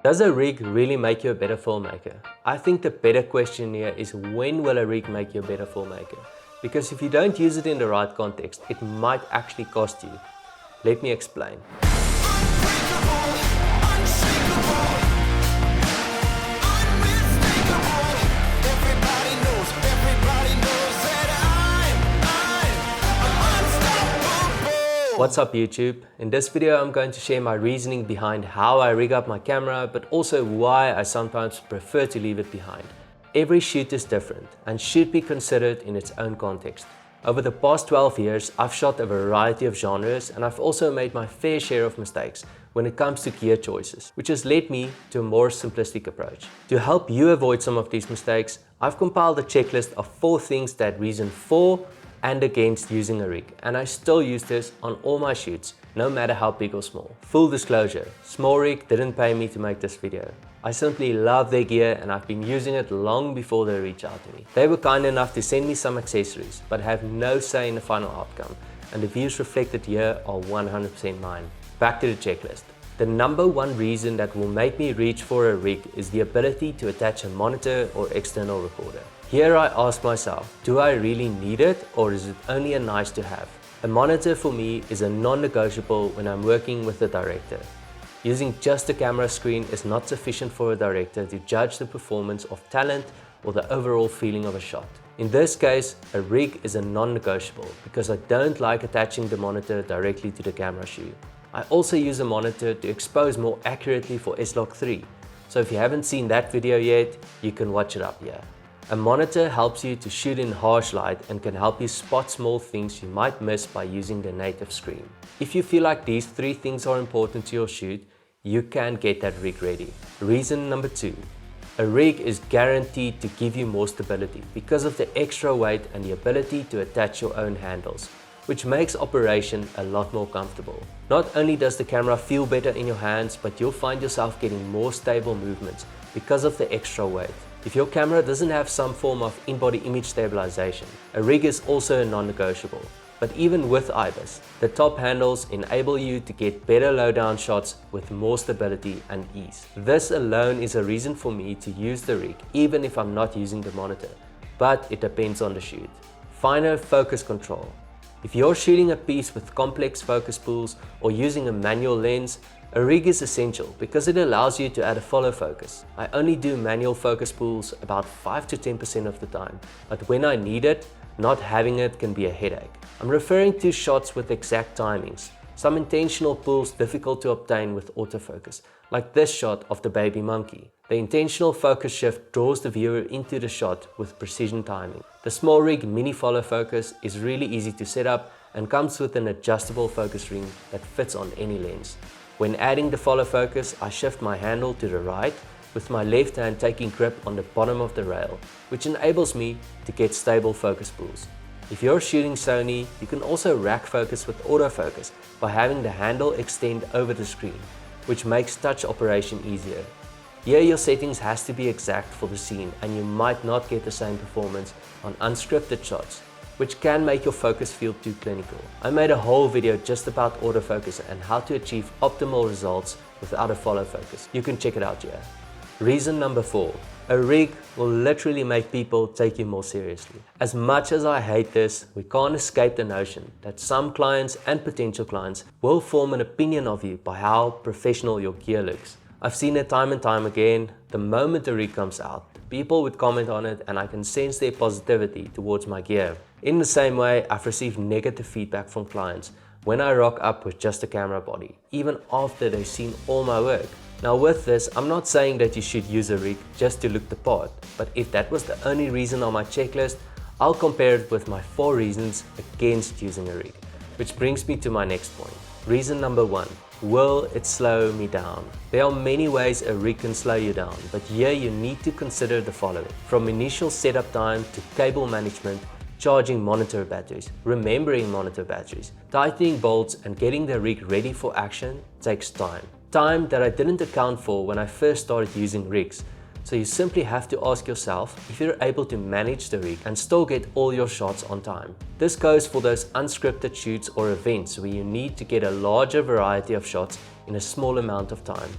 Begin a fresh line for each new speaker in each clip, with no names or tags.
Does a rig really make you a better filmmaker? I think the better question here is, when will a rig make you a better filmmaker? Because if you don't use it in the right context, it might actually cost you. Let me explain. What's up YouTube? In this video I'm going to share my reasoning behind how I rig up my camera, but also why I sometimes prefer to leave it behind. Every shoot is different and should be considered in its own context. Over the past 12 years I've shot a variety of genres, and I've also made my fair share of mistakes when it comes to gear choices, which has led me to a more simplistic approach. To help you avoid some of these mistakes, I've compiled a checklist of 4 things that reason for and against using a rig, and I still use this on all my shoots, no matter how big or small. Full disclosure, Small Rig didn't pay me to make this video. I simply love their gear and I've been using it long before they reached out to me. They were kind enough to send me some accessories, but have no say in the final outcome, and the views reflected here are 100% mine. Back to the checklist. The number one reason that will make me reach for a rig is the ability to attach a monitor or external recorder. Here I ask myself, do I really need it, or is it only a nice to have? A monitor for me is a non-negotiable when I'm working with a director. Using just a camera screen is not sufficient for a director to judge the performance of talent or the overall feeling of a shot. In this case, a rig is a non-negotiable because I don't like attaching the monitor directly to the camera shoe. I also use a monitor to expose more accurately for S-Log 3, so if you haven't seen that video yet, you can watch it up here. A monitor helps you to shoot in harsh light and can help you spot small things you might miss by using the native screen. If you feel like these 3 things are important to your shoot, you can get that rig ready. Reason number 2. A rig is guaranteed to give you more stability because of the extra weight and the ability to attach your own handles, which makes operation a lot more comfortable. Not only does the camera feel better in your hands, but you'll find yourself getting more stable movements because of the extra weight. If your camera doesn't have some form of in-body image stabilization, a rig is also a non-negotiable. But even with IBIS, the top handles enable you to get better low-down shots with more stability and ease. This alone is a reason for me to use the rig, even if I'm not using the monitor, but it depends on the shoot. Finer focus control. If you're shooting a piece with complex focus pools or using a manual lens, a rig is essential because it allows you to add a follow focus. I only do manual focus pools about 5 to 10% of the time, but when I need it, not having it can be a headache. I'm referring to shots with exact timings. Some intentional pools difficult to obtain with autofocus, like this shot of the baby monkey. The intentional focus shift draws the viewer into the shot with precision timing. The Small Rig mini follow focus is really easy to set up and comes with an adjustable focus ring that fits on any lens. When adding the follow focus, I shift my handle to the right with my left hand taking grip on the bottom of the rail, which enables me to get stable focus pools. If you're shooting Sony, you can also rack focus with autofocus by having the handle extend over the screen, which makes touch operation easier. Here your settings has to be exact for the scene, and you might not get the same performance on unscripted shots, which can make your focus feel too clinical. I made a whole video just about autofocus and how to achieve optimal results without a follow focus. You can check it out here. Reason number 4. A rig will literally make people take you more seriously. As much as I hate this, we can't escape the notion that some clients and potential clients will form an opinion of you by how professional your gear looks. I've seen it time and time again. The moment the rig comes out, people would comment on it and I can sense their positivity towards my gear. In the same way, I've received negative feedback from clients when I rock up with just a camera body, even after they've seen all my work. Now with this, I'm not saying that you should use a rig just to look the part, but if that was the only reason on my checklist, I'll compare it with my 4 reasons against using a rig. Which brings me to my next point. Reason number 1. Will it slow me down? There are many ways a rig can slow you down, but here you need to consider the following. From initial setup time to cable management, charging monitor batteries, remembering monitor batteries, tightening bolts and getting the rig ready for action takes time. Time that I didn't account for when I first started using rigs. So you simply have to ask yourself if you're able to manage the rig and still get all your shots on time. This goes for those unscripted shoots or events where you need to get a larger variety of shots in a small amount of time,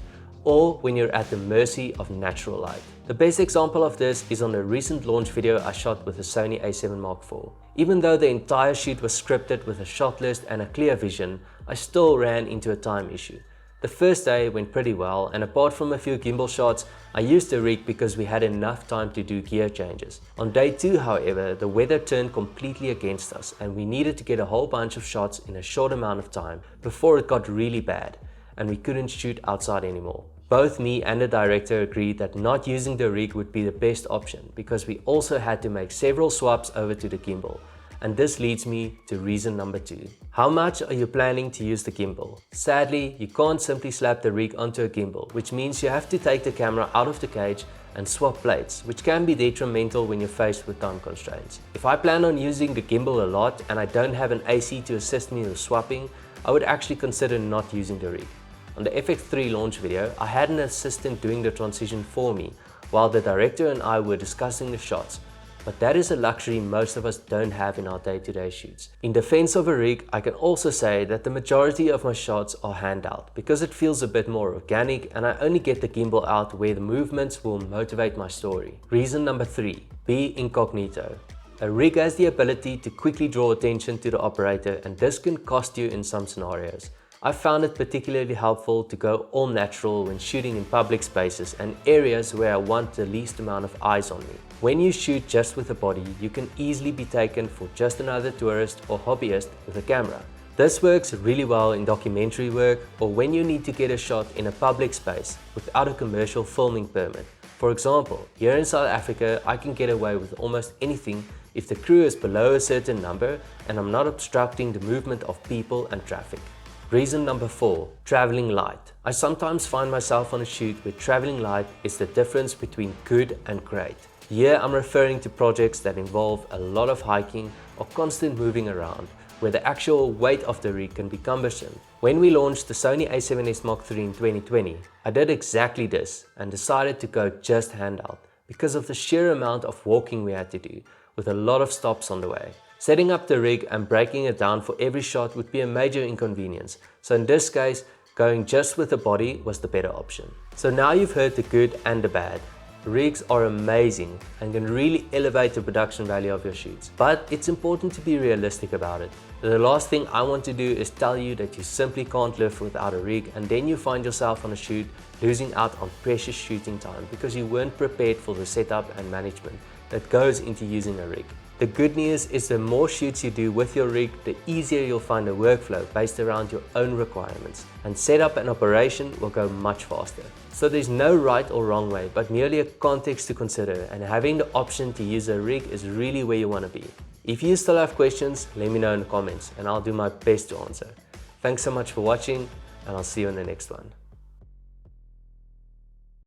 or when you're at the mercy of natural light. The best example of this is on a recent launch video I shot with the Sony A7 Mark IV. Even though the entire shoot was scripted with a shot list and a clear vision, I still ran into a time issue. The first day went pretty well, and apart from a few gimbal shots, I used the rig because we had enough time to do gear changes. On day 2, however, the weather turned completely against us and we needed to get a whole bunch of shots in a short amount of time before it got really bad and we couldn't shoot outside anymore. Both me and the director agreed that not using the rig would be the best option because we also had to make several swaps over to the gimbal. And this leads me to reason number 2. How much are you planning to use the gimbal? Sadly, you can't simply slap the rig onto a gimbal, which means you have to take the camera out of the cage and swap plates, which can be detrimental when you're faced with time constraints. If I plan on using the gimbal a lot and I don't have an AC to assist me with swapping, I would actually consider not using the rig. On the FX3 launch video, I had an assistant doing the transition for me while the director and I were discussing the shots. But that is a luxury most of us don't have in our day-to-day shoots. In defense of a rig, I can also say that the majority of my shots are hand-out because it feels a bit more organic and I only get the gimbal out where the movements will motivate my story. Reason number 3, be incognito. A rig has the ability to quickly draw attention to the operator and this can cost you in some scenarios. I found it particularly helpful to go all natural when shooting in public spaces and areas where I want the least amount of eyes on me. When you shoot just with a body, you can easily be taken for just another tourist or hobbyist with a camera. This works really well in documentary work or when you need to get a shot in a public space without a commercial filming permit. For example, here in South Africa, I can get away with almost anything if the crew is below a certain number and I'm not obstructing the movement of people and traffic. Reason number 4, traveling light. I sometimes find myself on a shoot where traveling light is the difference between good and great. Here I'm referring to projects that involve a lot of hiking or constant moving around, where the actual weight of the rig can be cumbersome. When we launched the Sony A7S Mark III in 2020, I did exactly this and decided to go just handheld because of the sheer amount of walking we had to do, with a lot of stops on the way. Setting up the rig and breaking it down for every shot would be a major inconvenience, so in this case, going just with the body was the better option. So now you've heard the good and the bad. Rigs are amazing and can really elevate the production value of your shoots, but it's important to be realistic about it. The last thing I want to do is tell you that you simply can't live without a rig and then you find yourself on a shoot losing out on precious shooting time because you weren't prepared for the setup and management that goes into using a rig. The good news is the more shoots you do with your rig, the easier you'll find a workflow based around your own requirements, and setup and operation will go much faster. So there's no right or wrong way, but merely a context to consider, and having the option to use a rig is really where you want to be. If you still have questions, let me know in the comments and I'll do my best to answer. Thanks so much for watching and I'll see you in the next one.